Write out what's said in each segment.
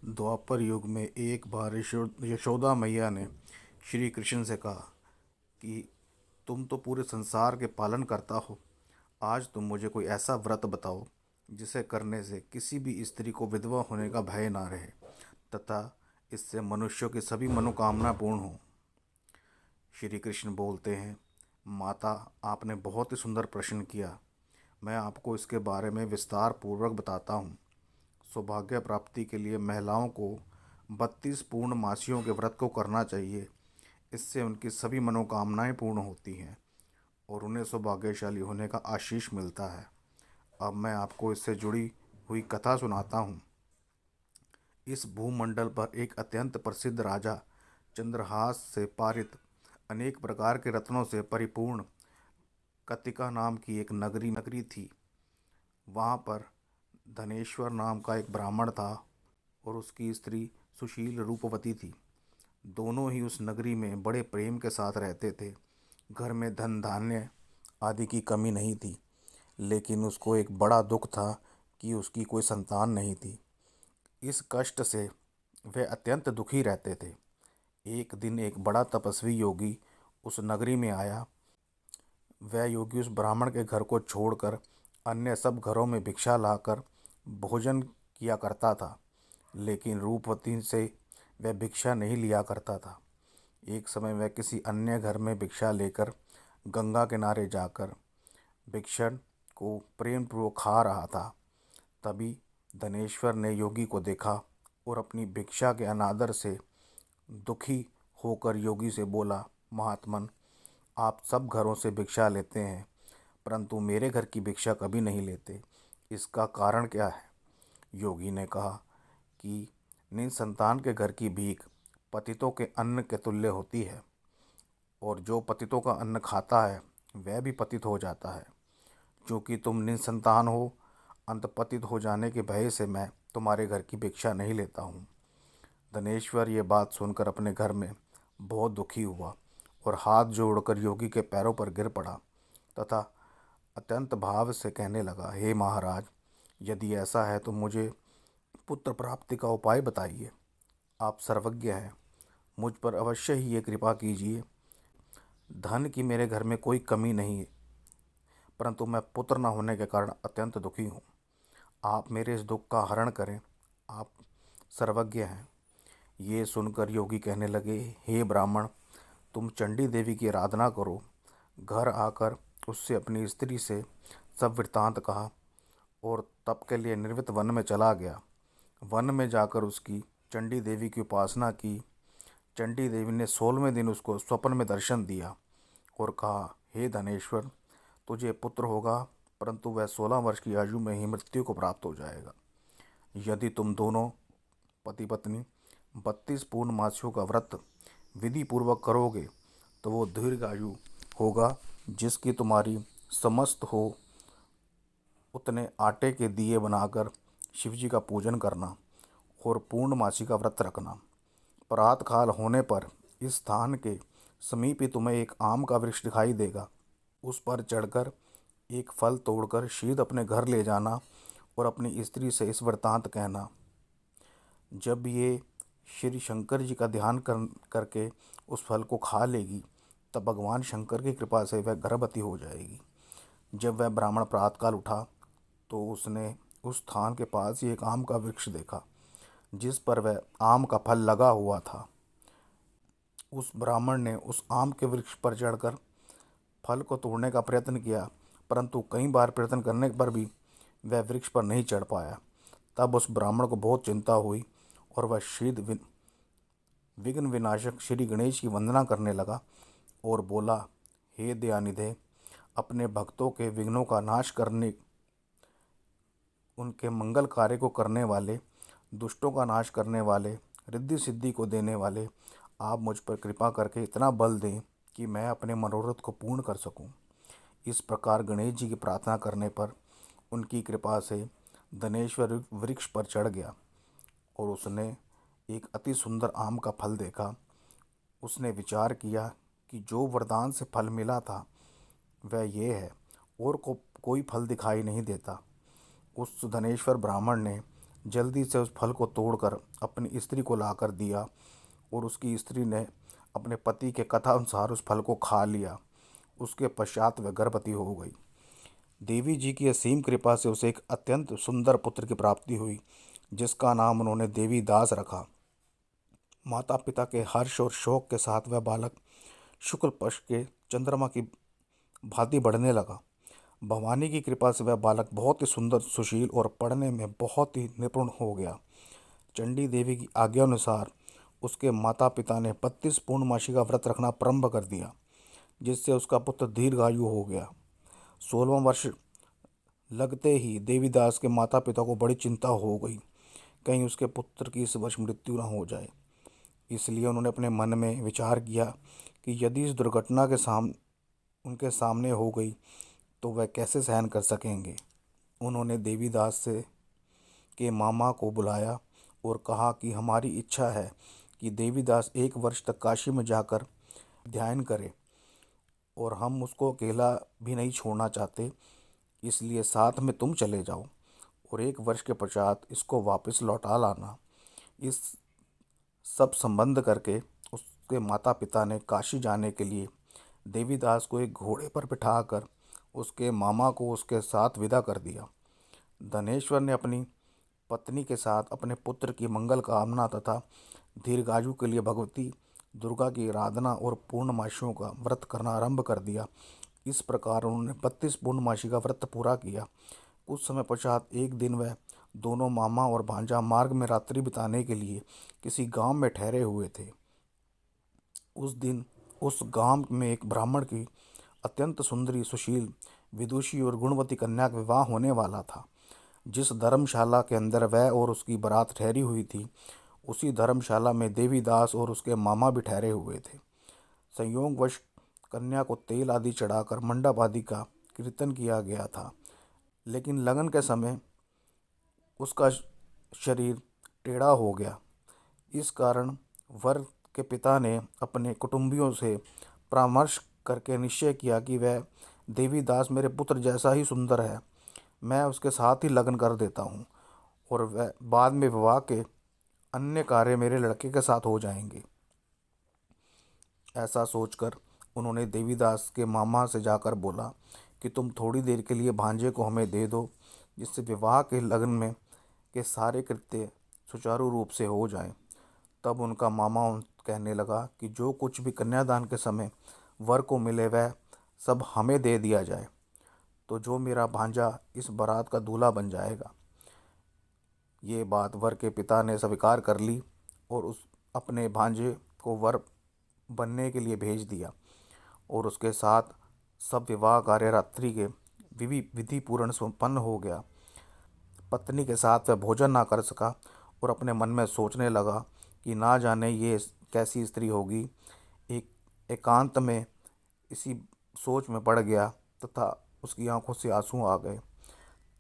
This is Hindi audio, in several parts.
द्वापर युग में एक बार यशोदा मैया ने श्री कृष्ण से कहा कि तुम तो पूरे संसार के पालन करता हो। आज तुम मुझे कोई ऐसा व्रत बताओ जिसे करने से किसी भी स्त्री को विधवा होने का भय ना रहे तथा इससे मनुष्यों की सभी मनोकामना पूर्ण हो। श्री कृष्ण बोलते हैं, माता, आपने बहुत ही सुंदर प्रश्न किया। मैं आपको इसके बारे में विस्तार पूर्वक बताता हूँ। सौभाग्य प्राप्ति के लिए महिलाओं को 32 पूर्ण मासियों के व्रत को करना चाहिए। इससे उनकी सभी मनोकामनाएं पूर्ण होती हैं और उन्हें सौभाग्यशाली होने का आशीष मिलता है। अब मैं आपको इससे जुड़ी हुई कथा सुनाता हूँ। इस भूमंडल पर एक अत्यंत प्रसिद्ध राजा, चंद्रहास से पारित अनेक प्रकार के रत्नों से परिपूर्ण कतिका नाम की एक नगरी थी। वहाँ पर धनेश्वर नाम का एक ब्राह्मण था और उसकी स्त्री सुशील रूपवती थी। दोनों ही उस नगरी में बड़े प्रेम के साथ रहते थे। घर में धन धान्य आदि की कमी नहीं थी, लेकिन उसको एक बड़ा दुख था कि उसकी कोई संतान नहीं थी। इस कष्ट से वह अत्यंत दुखी रहते थे। एक दिन एक बड़ा तपस्वी योगी उस नगरी में आया। वह योगी उस ब्राह्मण के घर को छोड़कर अन्य सब घरों में भिक्षा लाकर भोजन किया करता था, लेकिन रूपवती से वह भिक्षा नहीं लिया करता था। एक समय वह किसी अन्य घर में भिक्षा लेकर गंगा किनारे जाकर भिक्षण को प्रेम पूर्वक खा रहा था। तभी धनेश्वर ने योगी को देखा और अपनी भिक्षा के अनादर से दुखी होकर योगी से बोला, महात्मन, आप सब घरों से भिक्षा लेते हैं परंतु मेरे घर की भिक्षा कभी नहीं लेते। इसका कारण क्या है? योगी ने कहा कि निसंतान के घर की भीख पतितों के अन्न के तुल्य होती है और जो पतितों का अन्न खाता है वह भी पतित हो जाता है। क्योंकि तुम निसंतान हो, अंत पतित हो जाने के भय से मैं तुम्हारे घर की भिक्षा नहीं लेता हूँ। धनेश्वर ये बात सुनकर अपने घर में बहुत दुखी हुआ और हाथ जोड़कर योगी के पैरों पर गिर पड़ा तथा अत्यंत भाव से कहने लगा, हे महाराज, यदि ऐसा है तो मुझे पुत्र प्राप्ति का उपाय बताइए। आप सर्वज्ञ हैं, मुझ पर अवश्य ही ये कृपा कीजिए। धन की मेरे घर में कोई कमी नहीं है, परंतु मैं पुत्र न होने के कारण अत्यंत दुखी हूँ। आप मेरे इस दुख का हरण करें, आप सर्वज्ञ हैं। ये सुनकर योगी कहने लगे, हे ब्राह्मण, तुम चंडी देवी की आराधना करो। घर आकर उससे अपनी स्त्री से सब वृत्तांत कहा और तप के लिए निर्वित वन में चला गया। वन में जाकर उसकी चंडी देवी की उपासना की। चंडी देवी ने 16वें दिन उसको स्वप्न में दर्शन दिया और कहा, हे धनेश्वर, तुझे पुत्र होगा, परंतु वह 16 वर्ष की आयु में ही मृत्यु को प्राप्त हो जाएगा। यदि तुम दोनों पति पत्नी 32 पूर्ण मासियों का व्रत विधि पूर्वक करोगे तो वो दीर्घायु होगा, जिसकी तुम्हारी समस्त हो उतने आटे के दिए बनाकर शिवजी का पूजन करना और पूर्णमासी का व्रत रखना। प्रातःकाल होने पर इस स्थान के समीप ही तुम्हें एक आम का वृक्ष दिखाई देगा। उस पर चढ़कर एक फल तोड़कर शीघ्र अपने घर ले जाना और अपनी स्त्री से इस वृत्तांत कहना। जब ये श्री शंकर जी का ध्यान करके उस फल को खा लेगी तब भगवान शंकर की कृपा से वह गर्भवती हो जाएगी। जब वह ब्राह्मण प्रातःकाल उठा तो उसने उस स्थान के पास ही एक आम का वृक्ष देखा जिस पर वह आम का फल लगा हुआ था। उस ब्राह्मण ने उस आम के वृक्ष पर चढ़कर फल को तोड़ने का प्रयत्न किया, परंतु कई बार प्रयत्न करने पर भी वह वृक्ष पर नहीं चढ़ पाया। तब उस ब्राह्मण को बहुत चिंता हुई और वह शीघ्र विघ्न विनाशक श्री गणेश की वंदना करने लगा और बोला, हे दयानिधे, अपने भक्तों के विघ्नों का नाश करने, उनके मंगल कार्य को करने वाले, दुष्टों का नाश करने वाले, रिद्धि सिद्धि को देने वाले, आप मुझ पर कृपा करके इतना बल दें कि मैं अपने मनोरथ को पूर्ण कर सकूं। इस प्रकार गणेश जी की प्रार्थना करने पर उनकी कृपा से धनेश्वर वृक्ष पर चढ़ गया और उसने एक अति सुंदर आम का फल देखा। उसने विचार किया कि जो वरदान से फल मिला था वह ये है और कोई फल दिखाई नहीं देता। उस धनेश्वर ब्राह्मण ने जल्दी से उस फल को तोड़कर अपनी स्त्री को लाकर दिया और उसकी स्त्री ने अपने पति के कथा अनुसार उस फल को खा लिया। उसके पश्चात वह गर्भवती हो गई। देवी जी की असीम कृपा से उसे एक अत्यंत सुंदर पुत्र की प्राप्ति हुई, जिसका नाम उन्होंने देवी दास रखा। माता पिता के हर्ष और शोक के साथ वह बालक शुक्ल पक्ष के चंद्रमा की भांति बढ़ने लगा। भवानी की कृपा से वह बालक बहुत ही सुंदर, सुशील और पढ़ने में बहुत ही निपुण हो गया। चंडी देवी की आज्ञा अनुसार उसके माता पिता ने 32 पूर्णमासी का व्रत रखना प्रारंभ कर दिया, जिससे उसका पुत्र दीर्घायु हो गया। 16वां वर्ष लगते ही देवीदास के माता पिता को बड़ी चिंता हो गई, कहीं उसके पुत्र की इस वर्ष मृत्यु न हो जाए। इसलिए उन्होंने अपने मन में विचार किया कि यदि इस दुर्घटना के उनके सामने हो गई तो वह कैसे सहन कर सकेंगे। उन्होंने देवीदास से के मामा को बुलाया और कहा कि हमारी इच्छा है कि देवीदास 1 वर्ष तक काशी में जाकर ध्यान करे और हम उसको अकेला भी नहीं छोड़ना चाहते, इसलिए साथ में तुम चले जाओ और 1 वर्ष के पश्चात इसको वापस लौटा लाना। इस सब संबंध करके उसके माता पिता ने काशी जाने के लिए देवीदास को एक घोड़े पर बिठाकर उसके मामा को उसके साथ विदा कर दिया। धनेश्वर ने अपनी पत्नी के साथ अपने पुत्र की मंगल कामना तथा दीर्घायु के लिए भगवती दुर्गा की आराधना और पूर्णमासियों का व्रत करना आरंभ कर दिया। इस प्रकार उन्होंने 32 पूर्णमासी का व्रत पूरा किया। कुछ समय पश्चात एक दिन वह दोनों मामा और भांजा मार्ग में रात्रि बिताने के लिए किसी गांव में ठहरे हुए थे। उस दिन उस गांव में एक ब्राह्मण की अत्यंत सुंदरी, सुशील, विदुषी और गुणवती कन्या का विवाह होने वाला था। जिस धर्मशाला के अंदर वह और उसकी बारात ठहरी हुई थी, उसी धर्मशाला में देवीदास और उसके मामा भी ठहरे हुए थे। संयोगवश कन्या को तेल आदि चढ़ाकर मंडप आदि का कीर्तन किया गया था, लेकिन लगन के समय उसका शरीर टेढ़ा हो गया। इस कारण वर के पिता ने अपने कुटुंबियों से परामर्श करके निश्चय किया कि वह देवीदास मेरे पुत्र जैसा ही सुंदर है, मैं उसके साथ ही लगन कर देता हूँ और वह बाद में विवाह के अन्य कार्य मेरे लड़के के साथ हो जाएंगे। ऐसा सोचकर उन्होंने देवीदास के मामा से जाकर बोला कि तुम थोड़ी देर के लिए भांजे को हमें दे दो, जिससे विवाह के लगन में के सारे कृत्य सुचारू रूप से हो जाएं। तब उनका मामा कहने लगा कि जो कुछ भी कन्यादान के समय वर को मिले वह सब हमें दे दिया जाए, तो जो मेरा भांजा इस बारात का दूल्हा बन जाएगा। ये बात वर के पिता ने स्वीकार कर ली और उस अपने भांजे को वर बनने के लिए भेज दिया और उसके साथ सब विवाह कार्य रात्रि के विधि पूर्ण संपन्न हो गया। पत्नी के साथ वह भोजन ना कर सका और अपने मन में सोचने लगा कि ना जाने ये कैसी स्त्री होगी। एक एकांत में इसी सोच में पड़ गया तथा उसकी आंखों से आंसू आ गए।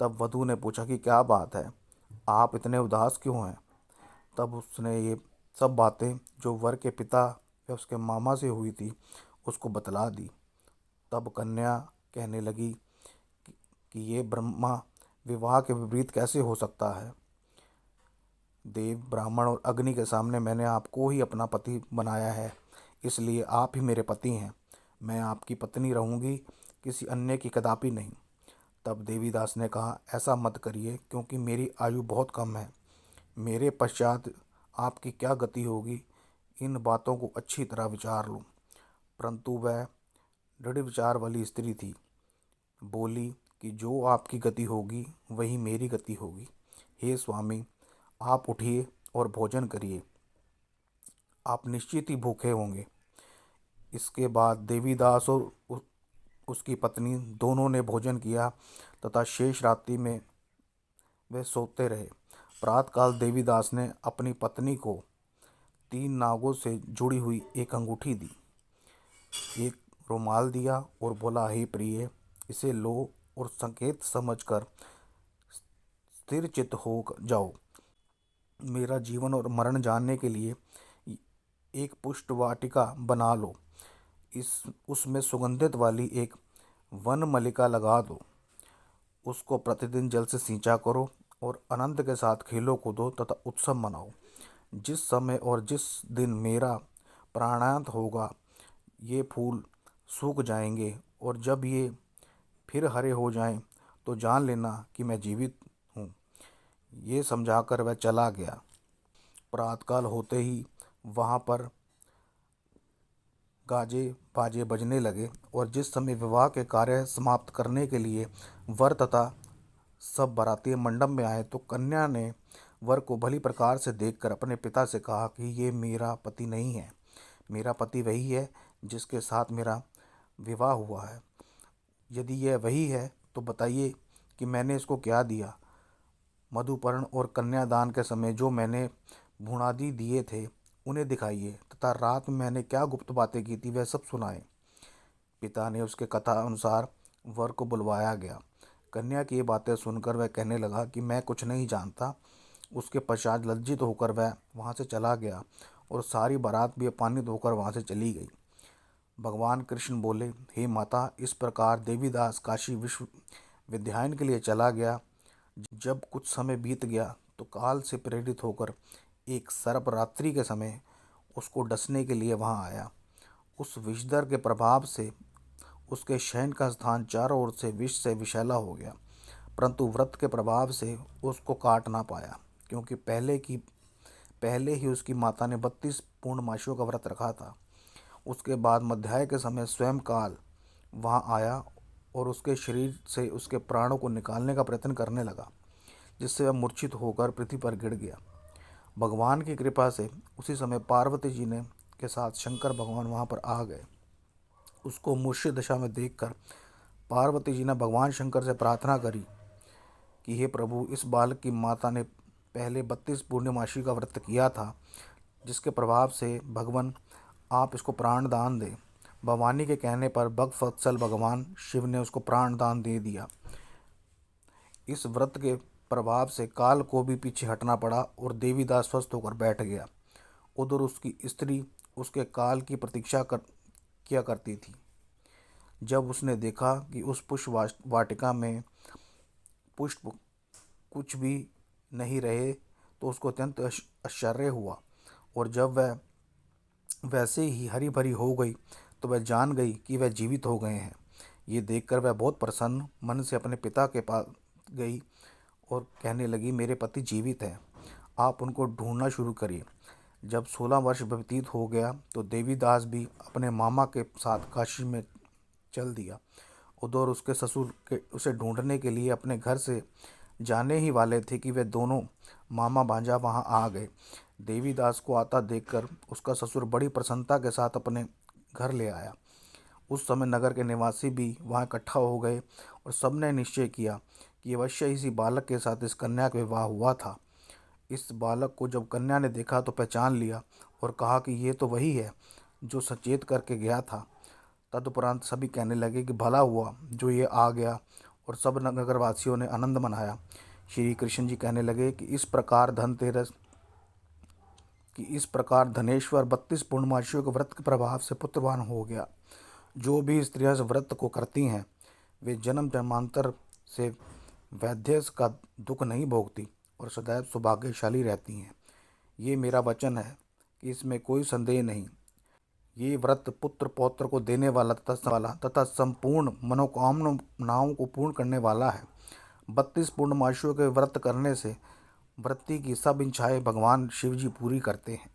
तब वधू ने पूछा कि क्या बात है, आप इतने उदास क्यों हैं। तब उसने ये सब बातें जो वर के पिता या उसके मामा से हुई थी उसको बतला दी। तब कन्या कहने लगी कि ये ब्रह्मा विवाह के विपरीत कैसे हो सकता है। देव, ब्राह्मण और अग्नि के सामने मैंने आपको ही अपना पति बनाया है, इसलिए आप ही मेरे पति हैं। मैं आपकी पत्नी रहूंगी, किसी अन्य की कदापि नहीं। तब देवीदास ने कहा, ऐसा मत करिए, क्योंकि मेरी आयु बहुत कम है। मेरे पश्चात आपकी क्या गति होगी, इन बातों को अच्छी तरह विचार लो। परंतु वह दृढ़ विचार वाली स्त्री थी। बोली कि जो आपकी गति होगी वही मेरी गति होगी। हे स्वामी, आप उठिए और भोजन करिए, आप निश्चित ही भूखे होंगे। इसके बाद देवीदास और उसकी पत्नी दोनों ने भोजन किया तथा शेष रात्रि में वे सोते रहे। प्रातःकाल देवीदास ने अपनी पत्नी को 3 नागों से जुड़ी हुई एक अंगूठी दी, एक रुमाल दिया और बोला, हे प्रिय, इसे लो और संकेत समझकर स्थिर चित्त हो जाओ। मेरा जीवन और मरण जानने के लिए एक पुष्ट वाटिका बना लो। उसमें सुगंधित वाली एक वन मलिका लगा दो। उसको प्रतिदिन जल से सींचा करो और आनंद के साथ खेलो कूदो तथा उत्सव मनाओ। जिस समय और जिस दिन मेरा प्राणांत होगा ये फूल सूख जाएंगे, और जब ये फिर हरे हो जाएं तो जान लेना कि मैं जीवित हूँ। ये समझाकर वह चला गया। प्रातःकाल होते ही वहाँ पर गाजे बाजे बजने लगे, और जिस समय विवाह के कार्य समाप्त करने के लिए वर तथा सब बाराती मंडप में आए तो कन्या ने वर को भली प्रकार से देखकर अपने पिता से कहा कि ये मेरा पति नहीं है, मेरा पति वही है जिसके साथ मेरा विवाह हुआ है। यदि यह वही है तो बताइए कि मैंने इसको क्या दिया। मधुपर्ण और कन्यादान के समय जो मैंने भूणादि दिए थे उन्हें दिखाइए, तथा रात में मैंने क्या गुप्त बातें की थी वह सब सुनाए। पिता ने उसके कथा अनुसार वर को बुलवाया गया। कन्या की ये बातें सुनकर वह कहने लगा कि मैं कुछ नहीं जानता। उसके पश्चात लज्जित होकर वह वहाँ से चला गया, और सारी बारात भी अपमानित होकर वहाँ से चली गई। भगवान कृष्ण बोले, हे माता, इस प्रकार देवीदास काशी विश्वविद्यालय के लिए चला गया। जब कुछ समय बीत गया तो काल से प्रेरित होकर एक सर्प रात्रि के समय उसको डसने के लिए वहाँ आया। उस विषधर के प्रभाव से उसके शयन का स्थान चारों ओर से विष से विषैला हो गया, परंतु व्रत के प्रभाव से उसको काट ना पाया, क्योंकि पहले ही उसकी माता ने 32 पूर्णमासियों का व्रत रखा था। उसके बाद मध्याह्न के समय स्वयं काल वहाँ आया और उसके शरीर से उसके प्राणों को निकालने का प्रयत्न करने लगा, जिससे वह मूर्छित होकर पृथ्वी पर गिर गया। भगवान की कृपा से उसी समय पार्वती जी ने के साथ शंकर भगवान वहाँ पर आ गए। उसको मूर्छित दशा में देखकर पार्वती जी ने भगवान शंकर से प्रार्थना करी कि हे प्रभु, इस बालक की माता ने पहले 32 पूर्णमासी का व्रत किया था, जिसके प्रभाव से भगवान आप इसको प्राण दान दें। भवानी के कहने पर भक्तवत्सल भगवान शिव ने उसको प्राण दान दे दिया। इस व्रत के प्रभाव से काल को भी पीछे हटना पड़ा और देवीदास स्वस्थ होकर बैठ गया। उधर उसकी स्त्री उसके काल की प्रतीक्षा किया करती थी। जब उसने देखा कि उस पुष्प वाटिका में पुष्प कुछ भी नहीं रहे तो उसको अत्यंत आश्चर्य हुआ, और जब वह वैसे ही हरी भरी हो गई तो वह जान गई कि वह जीवित हो गए हैं। ये देखकर वह बहुत प्रसन्न मन से अपने पिता के पास गई और कहने लगी, मेरे पति जीवित हैं, आप उनको ढूंढना शुरू करिए। जब 16 वर्ष व्यतीत हो गया तो देवीदास भी अपने मामा के साथ काशी में चल दिया। उधर उसके ससुर के उसे ढूंढने के लिए अपने घर से जाने ही वाले थे कि वे दोनों मामा भांजा वहां आ गए। देवीदास को आता देखकर उसका ससुर बड़ी प्रसन्नता के साथ अपने घर ले आया। उस समय नगर के निवासी भी वहां इकट्ठा हो गए और सबने निश्चय किया कि अवश्य इसी बालक के साथ इस कन्या का विवाह हुआ था। इस बालक को जब कन्या ने देखा तो पहचान लिया और कहा कि ये तो वही है जो सचेत करके गया था। तदुपरांत सभी कहने लगे कि भला हुआ जो ये आ गया, और सब नगरवासियों ने आनंद मनाया। श्री कृष्ण जी कहने लगे कि इस प्रकार धनेश्वर 32 पूर्णमासियों के व्रत के प्रभाव से पुत्रवान हो गया। जो भी स्त्रियां इस व्रत को करती हैं वे जन्म जन्मांतर से वैध्यस का दुख नहीं भोगती और सदैव सौभाग्यशाली रहती हैं। ये मेरा वचन है कि इसमें कोई संदेह नहीं। ये व्रत पुत्र पौत्र को देने वाला तथा संपूर्ण मनोकामनाओं को पूर्ण करने वाला है। 32 पूर्णमासियों के व्रत करने से व्रती की सब इच्छाएं भगवान शिव जी पूरी करते हैं।